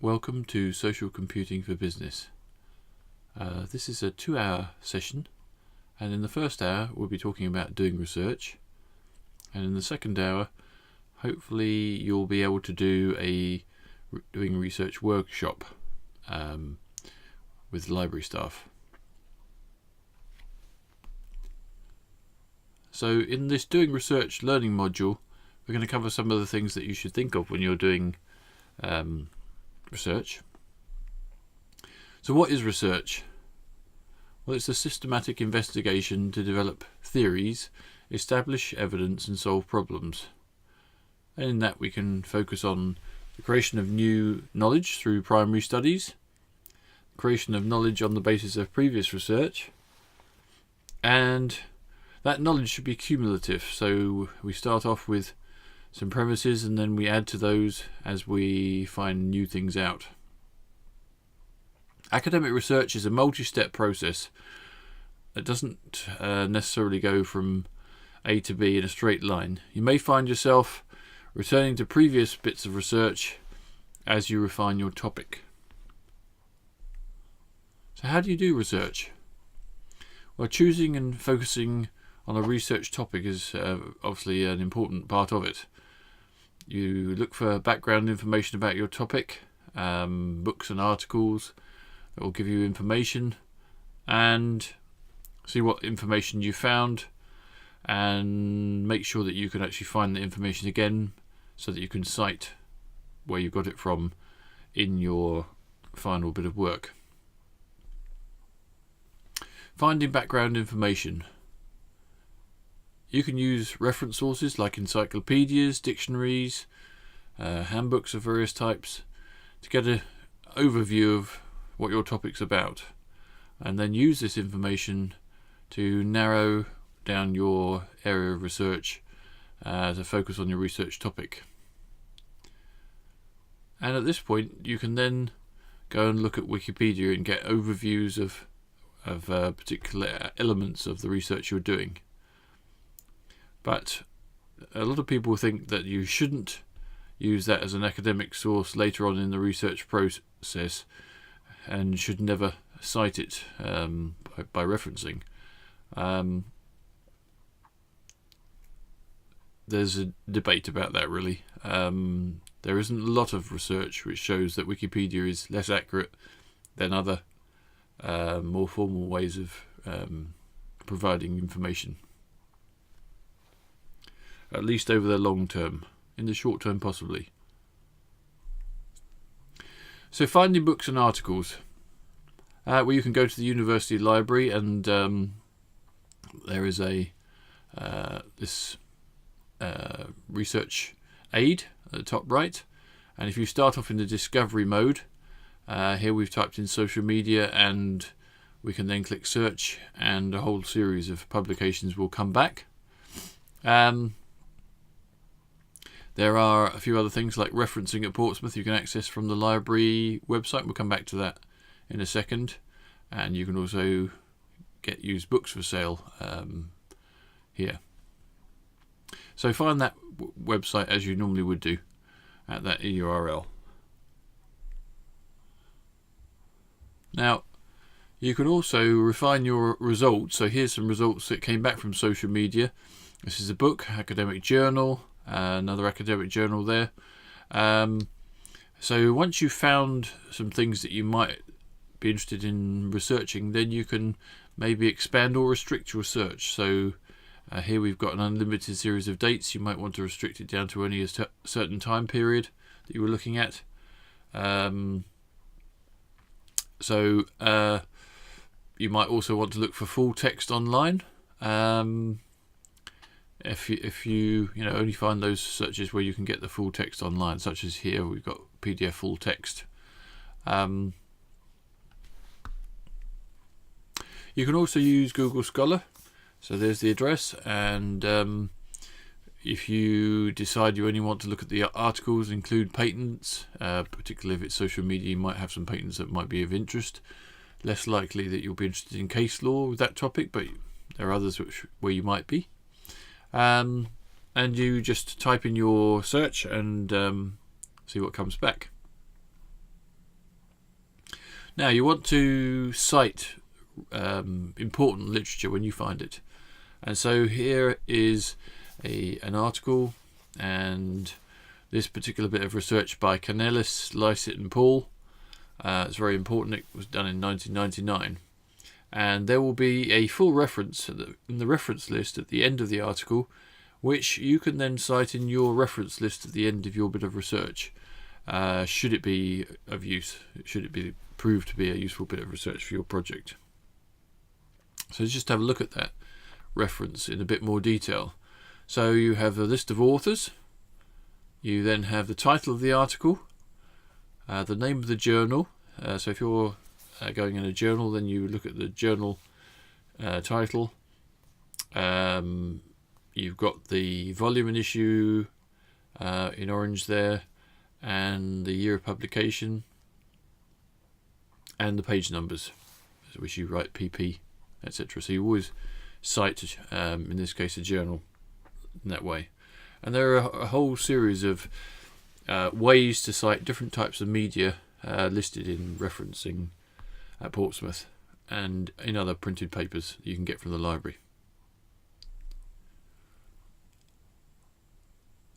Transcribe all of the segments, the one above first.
Welcome to Social Computing for Business. This is a 2-hour session, and in the first hour we'll be talking about doing research, and in the second hour hopefully you'll be able to do a doing research workshop with library staff. So in this doing research learning module, we're going to cover some of the things that you should think of when you're doing research. So what is research? Well, it's a systematic investigation to develop theories, establish evidence and solve problems. And in that we can focus on the creation of new knowledge through primary studies, creation of knowledge on the basis of previous research, and that knowledge should be cumulative. So we start off with some premises and then we add to those as we find new things out. Academic research is a multi-step process. It doesn't necessarily go from A to B in a straight line. You may find yourself returning to previous bits of research as you refine your topic. So how do you do research? Well, choosing and focusing on a research topic is obviously an important part of it. You look for background information about your topic, books and articles that will give you information, and see what information you found and make sure that you can actually find the information again so that you can cite where you got it from in your final bit of work. Finding background information. You can use reference sources like encyclopedias, dictionaries, handbooks of various types to get an overview of what your topic's about, and then use this information to narrow down your area of research to focus on your research topic. And at this point you can then go and look at Wikipedia and get overviews of particular elements of the research you're doing. But a lot of people think that you shouldn't use that as an academic source later on in the research process and should never cite it by referencing. There's a debate about that, really. There isn't a lot of research which shows that Wikipedia is less accurate than other more formal ways of providing information. At least over the long term. In the short term, possibly. So finding books and articles. Well, you can go to the university library, and there is a this research aid at the top right. And if you start off in the discovery mode, here we've typed in social media, and we can then click search, and a whole series of publications will come back. There are a few other things like referencing at Portsmouth you can access from the library website. We'll come back to that in a second. And you can also get used books for sale here. So find that website as you normally would do at that URL. Now, you can also refine your results. So here's some results that came back from social media. This is a book, academic journal. Another academic journal there. So once you've found some things that you might be interested in researching, then you can maybe expand or restrict your search. So here we've got an unlimited series of dates. You might want to restrict it down to only a certain time period that you were looking at. So you might also want to look for full text online. If you only find those searches where you can get the full text online, such as here we've got PDF full text. You can also use Google Scholar. So there's the address, and if you decide you only want to look at the articles, include patents, particularly if it's social media, you might have some patents that might be of interest. Less likely that you'll be interested in case law with that topic, but there are others where you might be. And you just type in your search and see what comes back. Now you want to cite important literature when you find it, and so here is an article, and this particular bit of research by Canellis, Lycett and Paul. It's very important. It was done in 1999, and there will be a full reference in the reference list at the end of the article, which you can then cite in your reference list at the end of your bit of research, should it be of use, should it be proved to be a useful bit of research for your project. So let's just have a look at that reference in a bit more detail. So you have a list of authors, you then have the title of the article, the name of the journal. So if you're going in a journal, then you look at the journal title. You've got the volume and issue in orange there, and the year of publication, and the page numbers, which you write PP, etc. So you always cite, in this case, a journal in that way. And there are a whole series of ways to cite different types of media listed in referencing at Portsmouth and in other printed papers you can get from the library.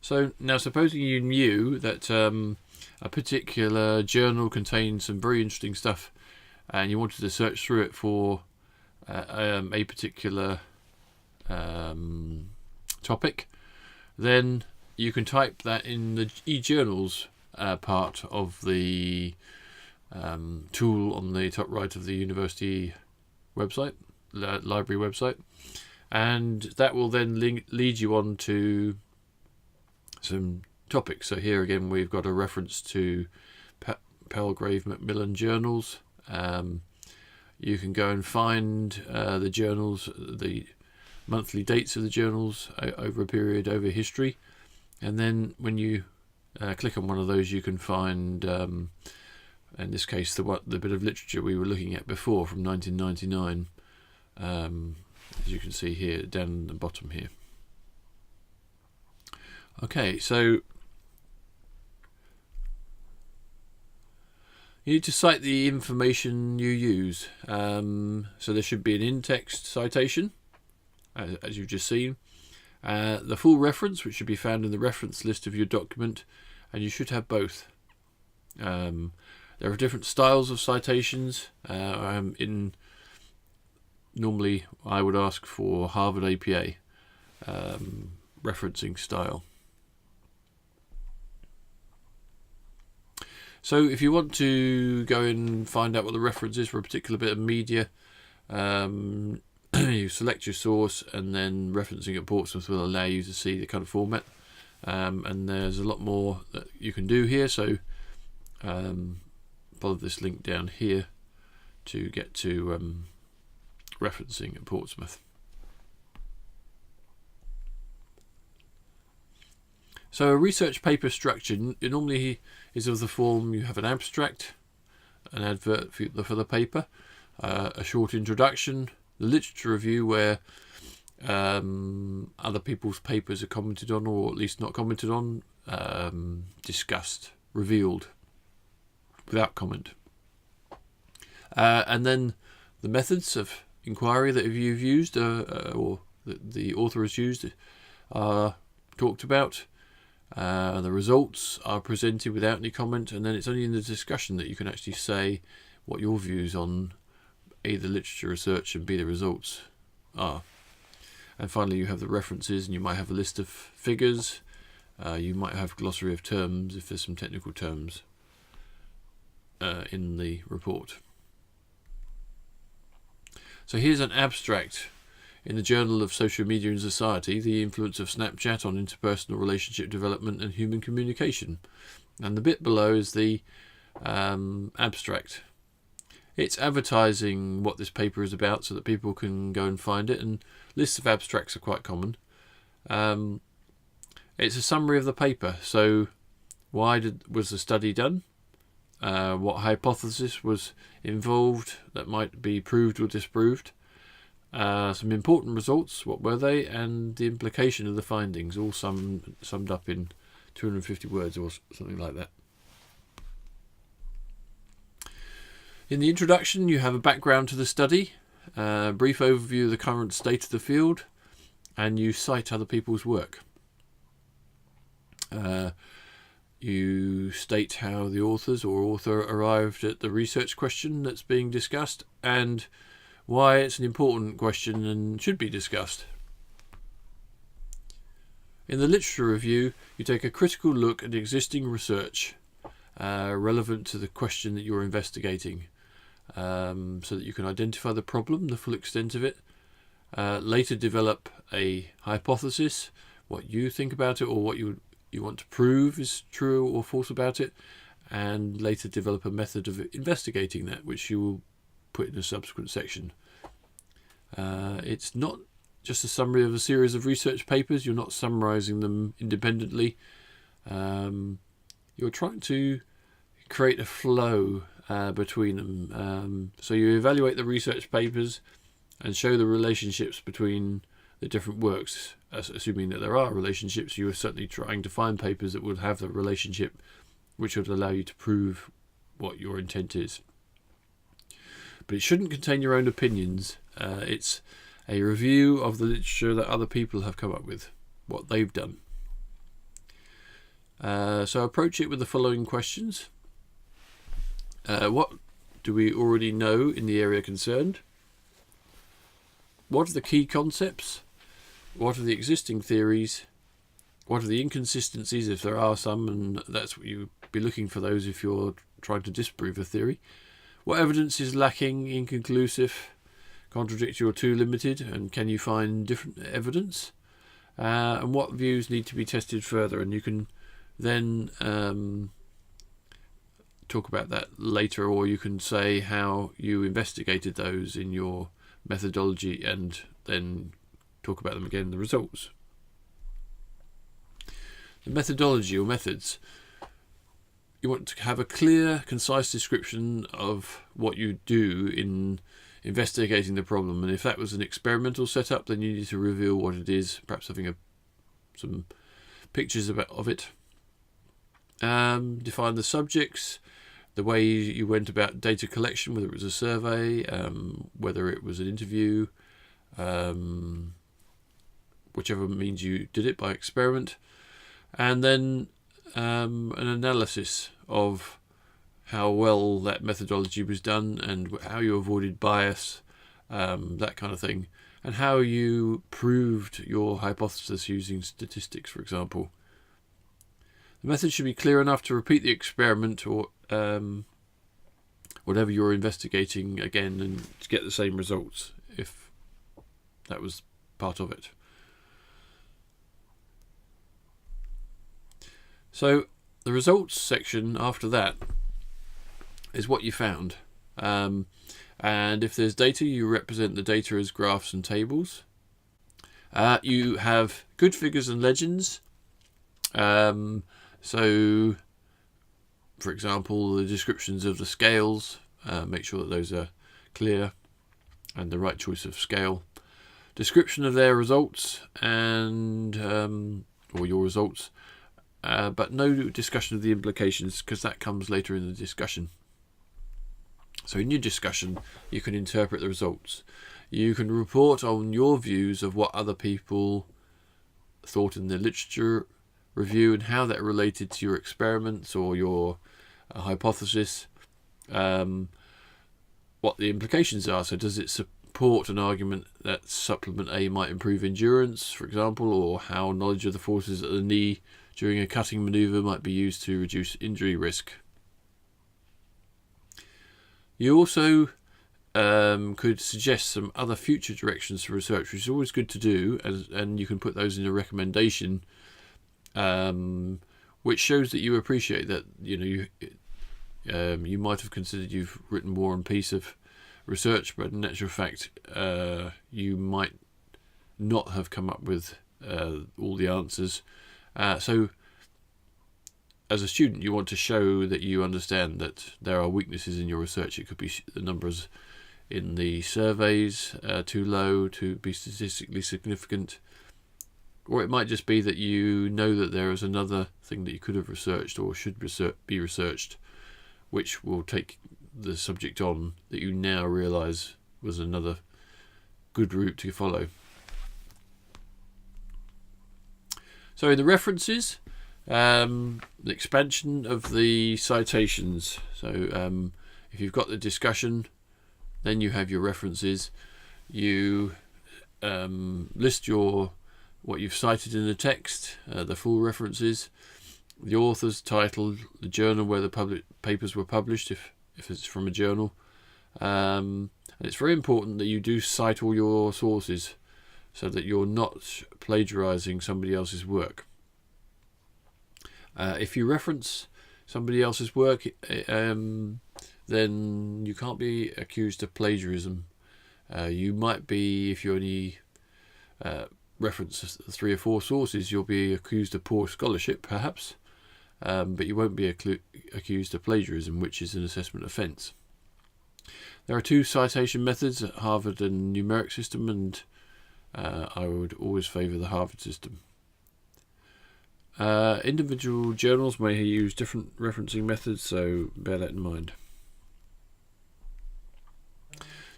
So now, supposing you knew that a particular journal contained some very interesting stuff, and you wanted to search through it for a particular topic, then you can type that in the e-journals part of the tool on the top right of the university website, library website, and that will then lead you on to some topics. So here again we've got a reference to Palgrave Macmillan journals. You can go and find the journals, the monthly dates of the journals over a period, over history, and then when you click on one of those, you can find, in this case, the bit of literature we were looking at before from 1999, as you can see here down the bottom here. Okay, so you need to cite the information you use. So there should be an in-text citation, as you've just seen, the full reference, which should be found in the reference list of your document, and you should have both. There are different styles of citations. Normally I would ask for Harvard APA referencing style. So if you want to go and find out what the reference is for a particular bit of media, you select your source, and then referencing at Portsmouth will allow you to see the kind of format. And there's a lot more that you can do here, so follow this link down here to get to referencing at Portsmouth. So a research paper structure normally is of the form: you have an abstract, an advert for the paper, a short introduction, the literature review where other people's papers are commented on, or at least not commented on, discussed, revealed without comment, and then the methods of inquiry that you've used or that the author has used are talked about. The results are presented without any comment, and then it's only in the discussion that you can actually say what your views on A, the literature research, and B, the results are. And finally you have the references, and you might have a list of figures, you might have glossary of terms if there's some technical terms in the report. So here's an abstract in the Journal of Social Media and Society: the influence of Snapchat on interpersonal relationship development and human communication. And the bit below is the abstract. It's advertising what this paper is about so that people can go and find it, and lists of abstracts are quite common. It's a summary of the paper. So why was the study done? What hypothesis was involved that might be proved or disproved? Some important results, what were they, and the implication of the findings, all summed up in 250 words or something like that. In the introduction, you have a background to the study, a brief overview of the current state of the field, and you cite other people's work. You state how the authors or author arrived at the research question that's being discussed and why it's an important question and should be discussed. In the literature review, you take a critical look at existing research relevant to the question that you're investigating, so that you can identify the problem, the full extent of it, later develop a hypothesis, what you think about it or what you want to prove is true or false about it, and later develop a method of investigating that, which you will put in a subsequent section. It's not just a summary of a series of research papers. You're not summarising them independently. You're trying to create a flow between them. So you evaluate the research papers and show the relationships between the different works. Assuming that there are relationships, you are certainly trying to find papers that would have the relationship which would allow you to prove what your intent is. But it shouldn't contain your own opinions. It's a review of the literature that other people have come up with, what they've done. So approach it with the following questions. What do we already know in the area concerned? What are the key concepts? What are the existing theories? What are the inconsistencies, if there are some, and that's what you'd be looking for those if you're trying to disprove a theory. What evidence is lacking, inconclusive, contradictory or too limited, and can you find different evidence? And what views need to be tested further? And you can then talk about that later, or you can say how you investigated those in your methodology and then talk about them again in the results. The methodology or methods. You want to have a clear, concise description of what you do in investigating the problem, and if that was an experimental setup, then you need to reveal what it is, perhaps having some pictures of it. Define the subjects, the way you went about data collection, whether it was a survey, whether it was an interview, whichever means you did it by experiment, and then an analysis of how well that methodology was done and how you avoided bias, that kind of thing, and how you proved your hypothesis using statistics, for example. The method should be clear enough to repeat the experiment or whatever you're investigating again and to get the same results if that was part of it. So the results section after that is what you found. And if there's data, you represent the data as graphs and tables. You have good figures and legends. So, for example, the descriptions of the scales, make sure that those are clear and the right choice of scale. Description of their results and or your results, but no discussion of the implications, because that comes later in the discussion. So in your discussion, you can interpret the results. You can report on your views of what other people thought in the literature review and how that related to your experiments or your hypothesis, what the implications are. So does it support an argument that supplement A might improve endurance, for example, or how knowledge of the forces at the knee during a cutting manoeuvre might be used to reduce injury risk? You also could suggest some other future directions for research, which is always good to do, and you can put those in a recommendation, which shows that you appreciate that you might have considered you've written War and Peace of research, but in actual fact you might not have come up with all the answers. So as a student, you want to show that you understand that there are weaknesses in your research. It could be the numbers in the surveys too low to be statistically significant, or it might just be that you know that there is another thing that you could have researched or should be researched, which will take the subject on that you now realise was another good route to follow. So in the references, the expansion of the citations. So if you've got the discussion, then you have your references. You list what you've cited in the text, the full references, the author's title, the journal where the papers were published, if it's from a journal. And it's very important that you do cite all your sources so that you're not plagiarizing somebody else's work. If you reference somebody else's work, then you can't be accused of plagiarism. You might be, if you only reference 3 or 4 sources, you'll be accused of poor scholarship, perhaps, but you won't be accused of plagiarism, which is an assessment offence. There are 2 citation methods at Harvard and numeric system, and I would always favour the Harvard system. Individual journals may use different referencing methods, so bear that in mind.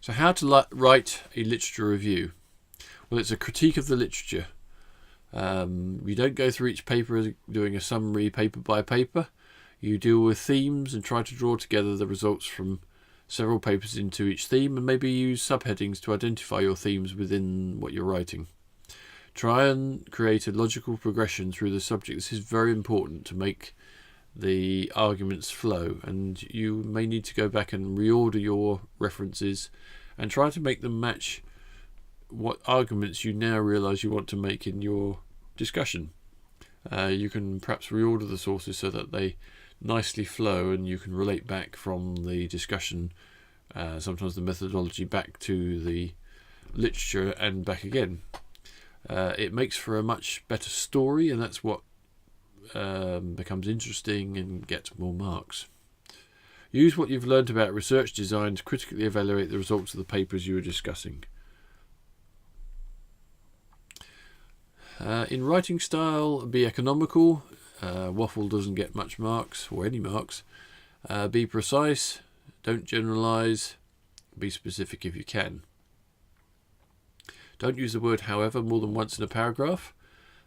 So how to write a literature review? Well, it's a critique of the literature. You don't go through each paper doing a summary paper by paper. You deal with themes and try to draw together the results from several papers into each theme, and maybe use subheadings to identify your themes within what you're writing. Try and create a logical progression through the subject. This is very important to make the arguments flow, and you may need to go back and reorder your references and try to make them match what arguments you now realise you want to make in your discussion. You can perhaps reorder the sources so that they nicely flow and you can relate back from the discussion, sometimes the methodology, back to the literature and back again. It makes for a much better story, and that's what becomes interesting and gets more marks. Use what you've learned about research design to critically evaluate the results of the papers you are discussing. In writing style, be economical. Waffle doesn't get much marks, or any marks. Be precise. Don't generalise. Be specific if you can. Don't use the word however more than once in a paragraph,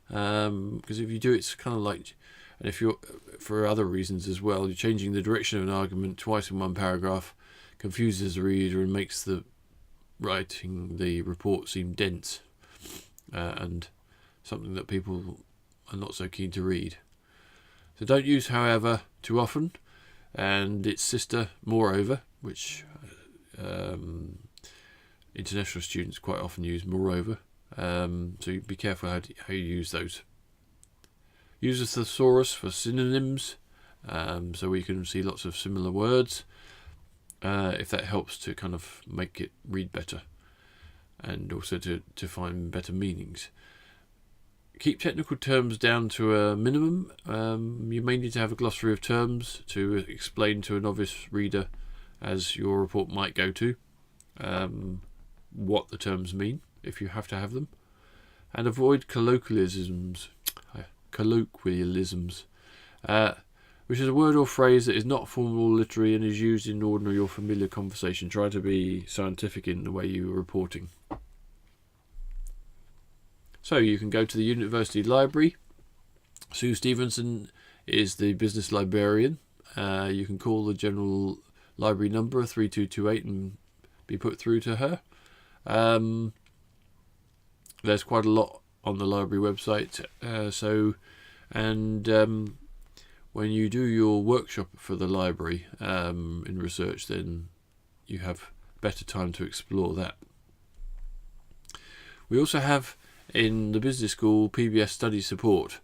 because if you do, it's kind of like, and if you're, for other reasons as well, you're changing the direction of an argument twice in one paragraph, confuses the reader and makes the writing the report seem dense and something that people are not so keen to read. So don't use however too often, and its sister moreover, which international students quite often use moreover. So be careful how you use those. Use a thesaurus for synonyms, so we can see lots of similar words, if that helps to kind of make it read better and also to find better meanings. Keep technical terms down to a minimum. You may need to have a glossary of terms to explain to a novice reader, as your report might go to, what the terms mean, if you have to have them. And avoid colloquialisms, which is a word or phrase that is not formal, literary, and is used in ordinary or familiar conversation. Try to be scientific in the way you're reporting. So you can go to the university library. Sue Stevenson is the business librarian. You can call the general library number 3228 and be put through to her. There's quite a lot on the library website. When you do your workshop for the library in research, then you have better time to explore that. We also have in the business school PBS study support,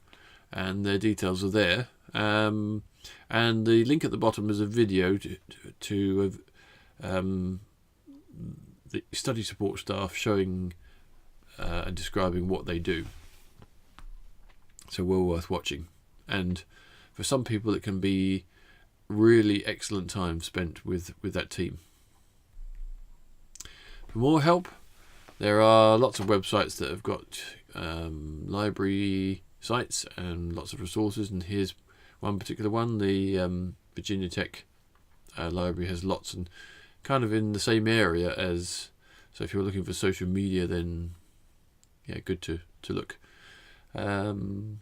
and their details are there. And the link at the bottom is a video to the study support staff showing and describing what they do. So well worth watching. And for some people it can be really excellent time spent with that team. For more help, there are lots of websites that have got library sites and lots of resources, and here's one particular one, the Virginia Tech library has lots, and kind of in the same area as. So if you're looking for social media, then yeah, good to look. Remember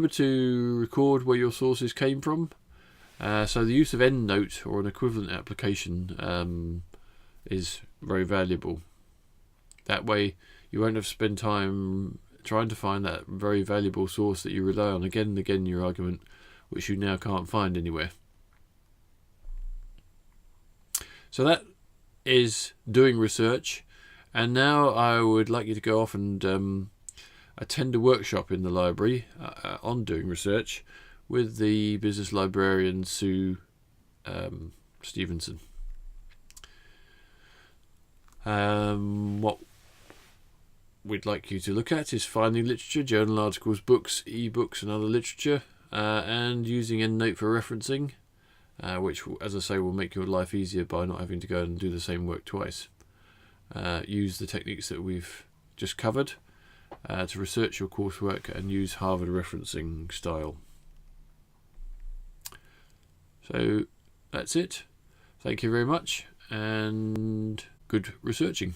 to record where your sources came from. So the use of EndNote or an equivalent application is very valuable. That way you won't have to spend time trying to find that very valuable source that you rely on again and again in your argument, which you now can't find anywhere. So that is doing research, and now I would like you to go off and attend a workshop in the library on doing research with the business librarian Sue Stevenson. What we'd like you to look at is finding literature, journal articles, books, ebooks and other literature, and using EndNote for referencing, which, as I say, will make your life easier by not having to go and do the same work twice. Use the techniques that we've just covered to research your coursework and use Harvard referencing style. So that's it. Thank you very much, and good researching.